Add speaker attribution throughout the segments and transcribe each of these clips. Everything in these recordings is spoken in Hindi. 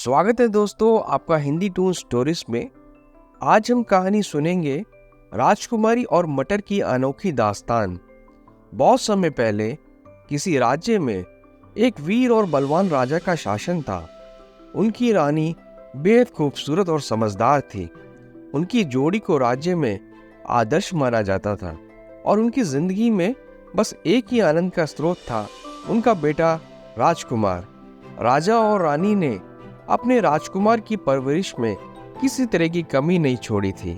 Speaker 1: स्वागत है दोस्तों आपका हिंदी टून स्टोरीज में। आज हम कहानी सुनेंगे राजकुमारी और मटर की अनोखी दास्तान। बहुत समय पहले किसी राज्य में एक वीर और बलवान राजा का शासन था। उनकी रानी बेहद खूबसूरत और समझदार थी। उनकी जोड़ी को राज्य में आदर्श माना जाता था और उनकी जिंदगी में बस एक ही आनंद का स्रोत था, उनका बेटा राजकुमार। राजा और रानी ने अपने राजकुमार की परवरिश में किसी तरह की कमी नहीं छोड़ी थी।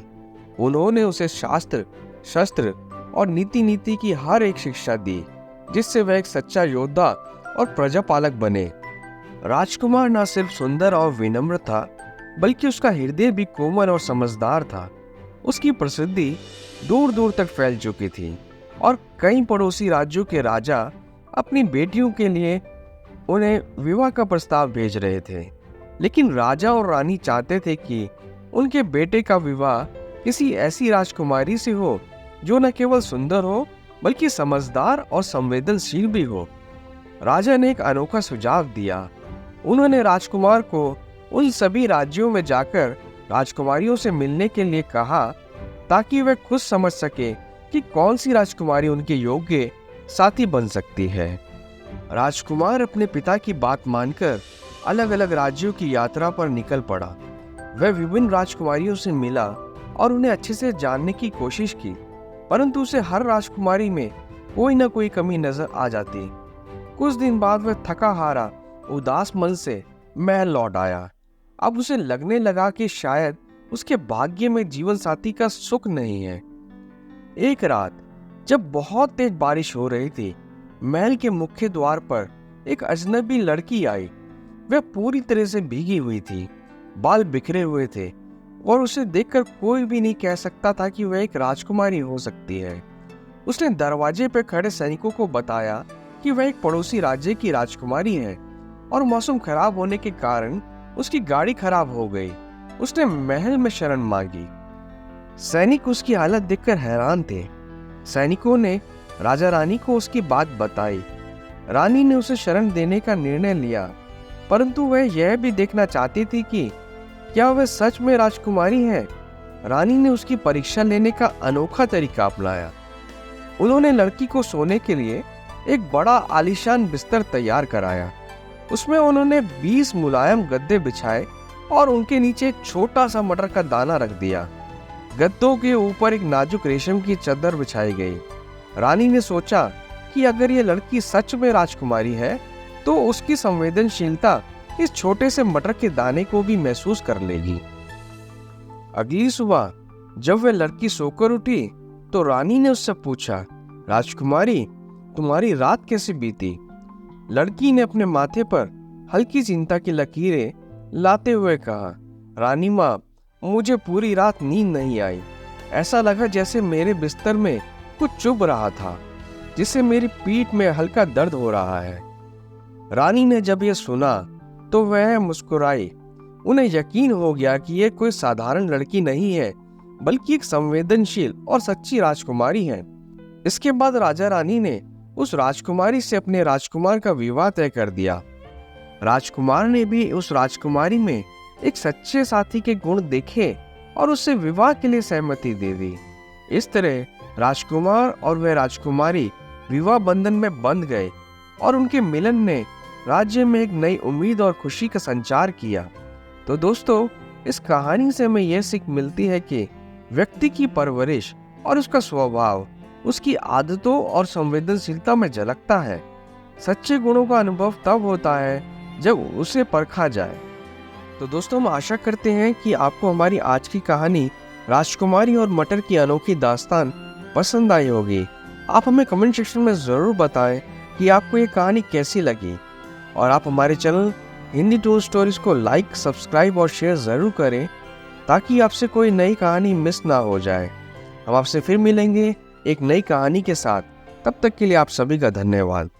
Speaker 1: उन्होंने उसे शास्त्र, शस्त्र और नीति की हर एक शिक्षा दी, जिससे वह एक सच्चा योद्धा और प्रजापालक बने। राजकुमार न सिर्फ सुंदर और विनम्र था, बल्कि उसका हृदय भी कोमल और समझदार था। उसकी प्रसिद्धि दूर दूर तक फैल चुकी थी और कई पड़ोसी राज्यों के राजा अपनी बेटियों के लिए उन्हें विवाह का प्रस्ताव भेज रहे थे। लेकिन राजा और रानी चाहते थे कि उनके बेटे का विवाह किसी ऐसी राजकुमारी से हो जो न केवल सुंदर हो बल्कि समझदार और संवेदनशील भी हो। राजा ने एक अनोखा सुझाव दिया। उन्होंने राजकुमार को उन सभी राज्यों में जाकर राजकुमारियों से मिलने के लिए कहा, ताकि वह खुद समझ सके कि कौन सी राजकुमारी उनके योग्य साथी बन सकती है। राजकुमार अपने पिता की बात मानकर अलग अलग राज्यों की यात्रा पर निकल पड़ा। वह विभिन्न राजकुमारियों से मिला और उन्हें अच्छे से जानने की कोशिश की, परंतु उसे हर राजकुमारी में कोई न कोई कमी नजर आ जाती। कुछ दिन बाद वह थका हारा उदास मन से महल लौट आया। अब उसे लगने लगा कि शायद उसके भाग्य में जीवन साथी का सुख नहीं है। एक रात जब बहुत तेज बारिश हो रही थी, महल के मुख्य द्वार पर एक अजनबी लड़की आई। वह पूरी तरह से भीगी हुई थी, बाल बिखरे हुए थे और उसे देखकर कोई भी नहीं कह सकता था कि वह एक राजकुमारी हो सकती है। उसने दरवाजे पर खड़े सैनिकों को बताया कि वह एक पड़ोसी राज्य की राजकुमारी है और मौसम खराब होने के कारण उसकी गाड़ी खराब हो गई। उसने महल में शरण मांगी। सैनिक उसकी हालत देखकर हैरान थे। सैनिकों ने राजा रानी को उसकी बात बताई। रानी ने उसे शरण देने का निर्णय लिया, परंतु वह यह भी देखना चाहती थी कि क्या वह सच में राजकुमारी है। रानी ने उसकी परीक्षा लेने का अनोखा तरीका अपनाया। उन्होंने लड़की को सोने के लिए एक बड़ा आलीशान बिस्तर तैयार कराया। उसमें उन्होंने 20 मुलायम गद्दे बिछाए और उनके नीचे एक छोटा सा मटर का दाना रख दिया। गद्दों के ऊपर एक नाजुक रेशम की चादर बिछाई गई। रानी ने सोचा कि अगर ये लड़की सच में राजकुमारी है तो उसकी संवेदनशीलता इस छोटे से मटर के दाने को भी महसूस कर लेगी। अगली सुबह जब वह लड़की सोकर उठी तो रानी ने उससे पूछा, राजकुमारी, तुम्हारी रात कैसे बीती? लड़की ने अपने माथे पर हल्की चिंता की लकीरें लाते हुए कहा, रानी माँ, मुझे पूरी रात नींद नहीं आई। ऐसा लगा जैसे मेरे बिस्तर में कुछ चुभ रहा था, जिससे मेरी पीठ में हल्का दर्द हो रहा है। रानी ने जब यह सुना तो वह मुस्कुराई। उन्हें यकीन हो गया कि यह कोई साधारण लड़की नहीं है, बल्कि एक संवेदनशील और सच्ची राजकुमारी है। इसके बाद राजा रानी ने उस राजकुमारी से अपने राजकुमार का विवाह तय कर दिया। राजकुमार ने भी उस राजकुमारी में एक सच्चे साथी के गुण देखे और उससे विवाह के लिए सहमति दे दी। इस तरह राजकुमार और वह राजकुमारी विवाह बंधन में बंध गए और उनके मिलन ने राज्य में एक नई उम्मीद और खुशी का संचार किया। तो दोस्तों, इस कहानी से हमें यह सीख मिलती है कि व्यक्ति की परवरिश और उसका स्वभाव उसकी आदतों और संवेदनशीलता में झलकता है। सच्चे गुणों का अनुभव तब होता है जब उसे परखा जाए। तो दोस्तों, हम आशा करते हैं कि आपको हमारी आज की कहानी राजकुमारी और मटर की अनोखी दास्तान पसंद आई होगी। आप हमें कमेंट सेक्शन में ज़रूर बताएं कि आपको ये कहानी कैसी लगी, और आप हमारे चैनल हिंदी टून स्टोरीज को लाइक, सब्सक्राइब और शेयर ज़रूर करें, ताकि आपसे कोई नई कहानी मिस ना हो जाए। हम आपसे फिर मिलेंगे एक नई कहानी के साथ। तब तक के लिए आप सभी का धन्यवाद।